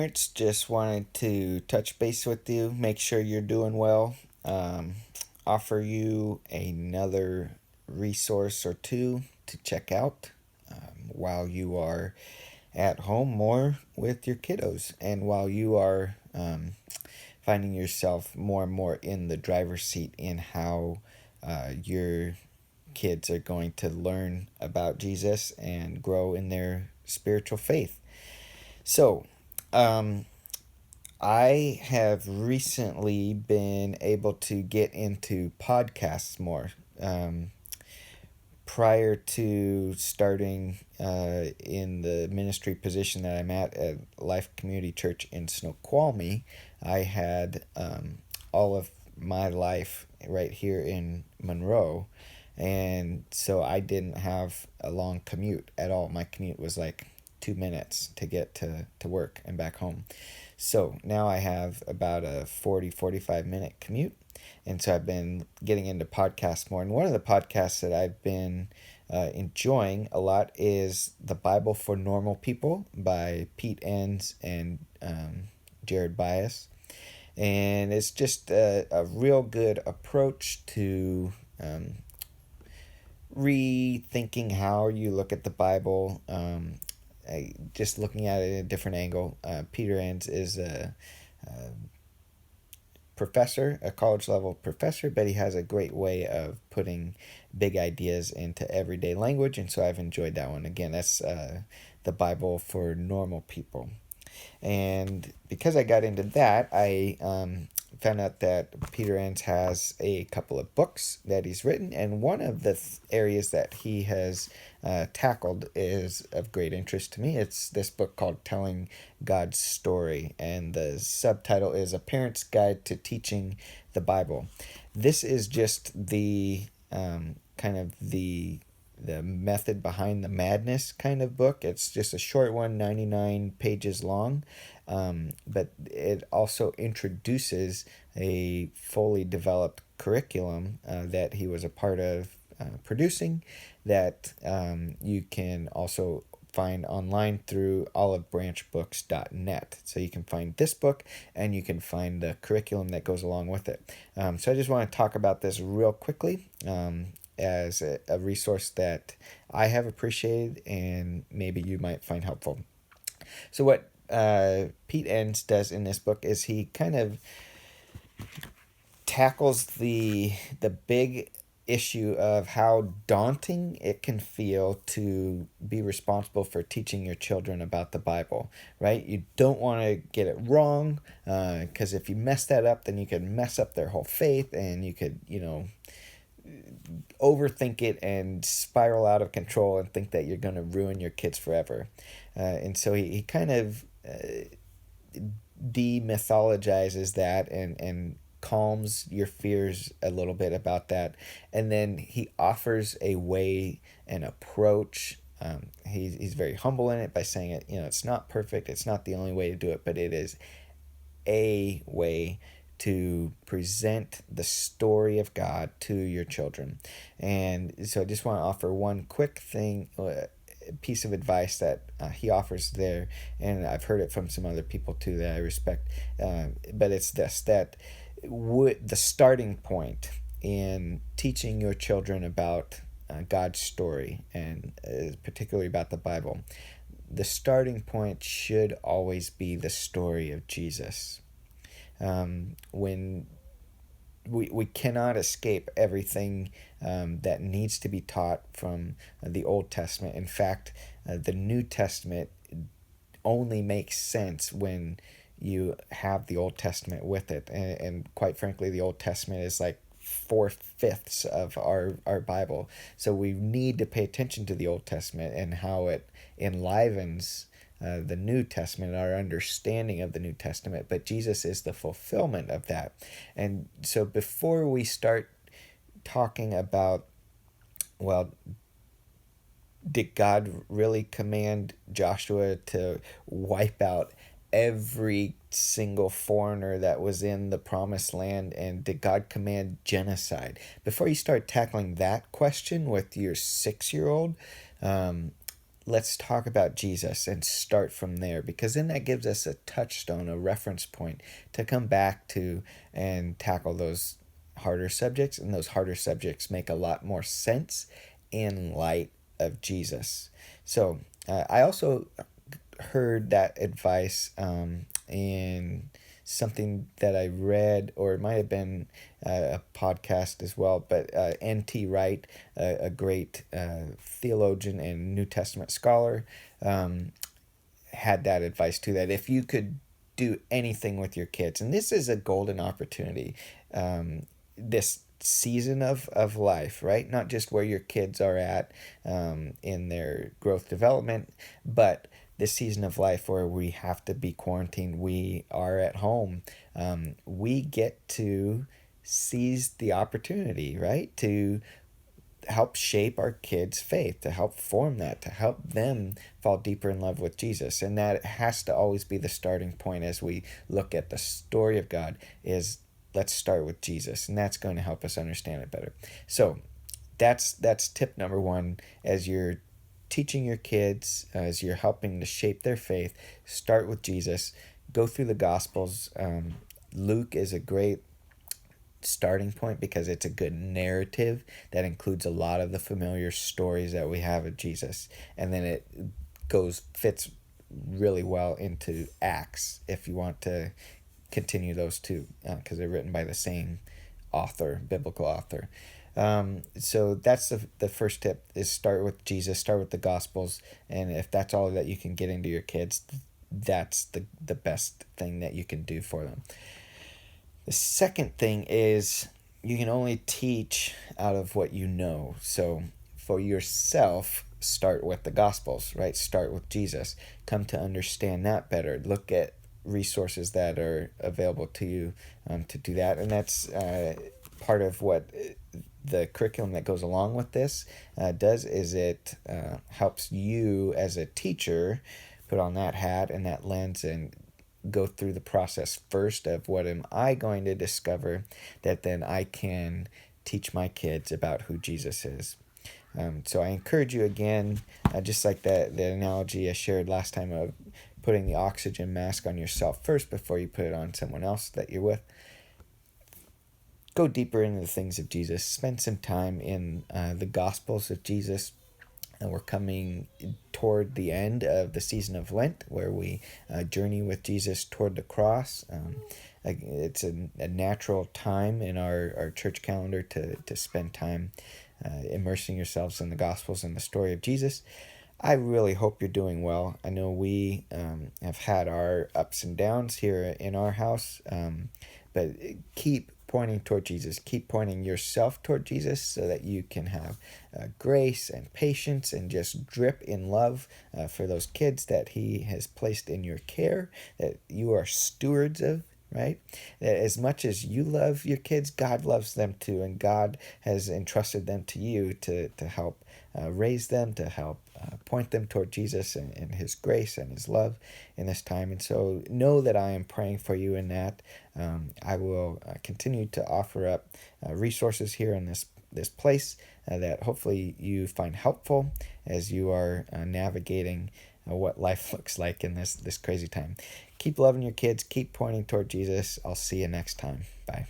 parents, just wanted to touch base with you, make sure you're doing well, offer you another resource or two to check out while you are at home more with your kiddos and while you are finding yourself more and more in the driver's seat in how your kids are going to learn about Jesus and grow in their spiritual faith. So, um, I have recently been able to get into podcasts more. Prior to starting in the ministry position that I'm at Life Community Church in Snoqualmie, I had all of my life right here in Monroe. And so I didn't have a long commute at all. My commute was like 2 minutes to get to work and back home. So now I have about a 45 minute commute. And so I've been getting into podcasts more. And one of the podcasts that I've been enjoying a lot is The Bible for Normal People by Pete Enns and Jared Bias. And it's just a real good approach to rethinking how you look at the Bible, just looking at it in a different angle. Peter Enns is a professor, a college level professor, but he has a great way of putting big ideas into everyday language, and so I've enjoyed that one. Again, that's The Bible for Normal People. And because I got into that, I found out that Peter Enns has a couple of books that he's written, and one of the areas that he has tackled is of great interest to me. It's this book called Telling God's Story, and the subtitle is A Parent's Guide to Teaching the Bible. This is just the kind of the method behind the madness kind of book. It's just a short one, 99 pages long, but it also introduces a fully developed curriculum that he was a part of producing that you can also find online through olivebranchbooks.net. So you can find this book and you can find the curriculum that goes along with it. So I just want to talk about this real quickly. As a resource that I have appreciated and maybe you might find helpful. So what Pete Enns does in this book is he kind of tackles the big issue of how daunting it can feel to be responsible for teaching your children about the Bible, right? You don't want to get it wrong, because if you mess that up, then you could mess up their whole faith, and you could, overthink it and spiral out of control and think that you're going to ruin your kids forever. And so he kind of demythologizes that and calms your fears a little bit about that. And then he offers a way, an approach. He's very humble in it by saying it, it's not perfect. It's not the only way to do it, but it is a way to present the story of God to your children. And so I just want to offer one quick thing, piece of advice that he offers there, and I've heard it from some other people too that I respect, but it's this, that the starting point in teaching your children about God's story, and particularly about the Bible, the starting point should always be the story of Jesus. When we cannot escape everything that needs to be taught from the Old Testament. In fact, the New Testament only makes sense when you have the Old Testament with it. And quite frankly, the Old Testament is like 4/5 of our Bible. So we need to pay attention to the Old Testament and how it enlivens the New Testament, our understanding of the New Testament, but Jesus is the fulfillment of that. And so before we start talking about, well, did God really command Joshua to wipe out every single foreigner that was in the promised land, and did God command genocide? Before you start tackling that question with your 6-year-old, let's talk about Jesus and start from there, because then that gives us a touchstone, a reference point to come back to and tackle those harder subjects. And those harder subjects make a lot more sense in light of Jesus. So I also heard that advice in something that I read, or it might have been a podcast as well. But N.T. Wright, a great theologian and New Testament scholar, had that advice too, that if you could do anything with your kids, and this is a golden opportunity, this season of life, right? Not just where your kids are at in their growth development, but this season of life where we have to be quarantined, we are at home. We get to seize the opportunity, right? To help shape our kids' faith, to help form that, to help them fall deeper in love with Jesus. And that has to always be the starting point as we look at the story of God, is let's start with Jesus, and that's going to help us understand it better. So that's tip number one. As you're teaching your kids, as you're helping to shape their faith, start with Jesus. Go through the Gospels. Luke is a great starting point because it's a good narrative that includes a lot of the familiar stories that we have of Jesus, and then it fits really well into Acts if you want to continue those two, because they're written by the same author, biblical author. So that's the first tip, is start with Jesus, start with the Gospels, and if that's all that you can get into your kids, that's the best thing that you can do for them. The second thing is you can only teach out of what you know. So for yourself, start with the Gospels, right? Start with Jesus. Come to understand that better. Look at resources that are available to you to do that. And that's part of what the curriculum that goes along with this does, is it helps you as a teacher put on that hat and that lens and go through the process first of what am I going to discover that then I can teach my kids about who Jesus is. So I encourage you again, just like the analogy I shared last time of putting the oxygen mask on yourself first before you put it on someone else that you're with. Go deeper into the things of Jesus. Spend some time in the Gospels of Jesus. And we're coming toward the end of the season of Lent, where we journey with Jesus toward the cross. It's a natural time in our church calendar to spend time immersing yourselves in the Gospels and the story of Jesus. I really hope you're doing well. I know we have had our ups and downs here in our house, but keep pointing toward Jesus. Keep pointing yourself toward Jesus so that you can have grace and patience and just drip in love for those kids that He has placed in your care, that you are stewards of, right? That as much as you love your kids, God loves them too, and God has entrusted them to you to help raise them, to help point them toward Jesus and His grace and His love in this time. And so know that I am praying for you in that. I will continue to offer up resources here in this place that hopefully you find helpful as you are navigating what life looks like in this crazy time. Keep loving your kids. Keep pointing toward Jesus. I'll see you next time. Bye.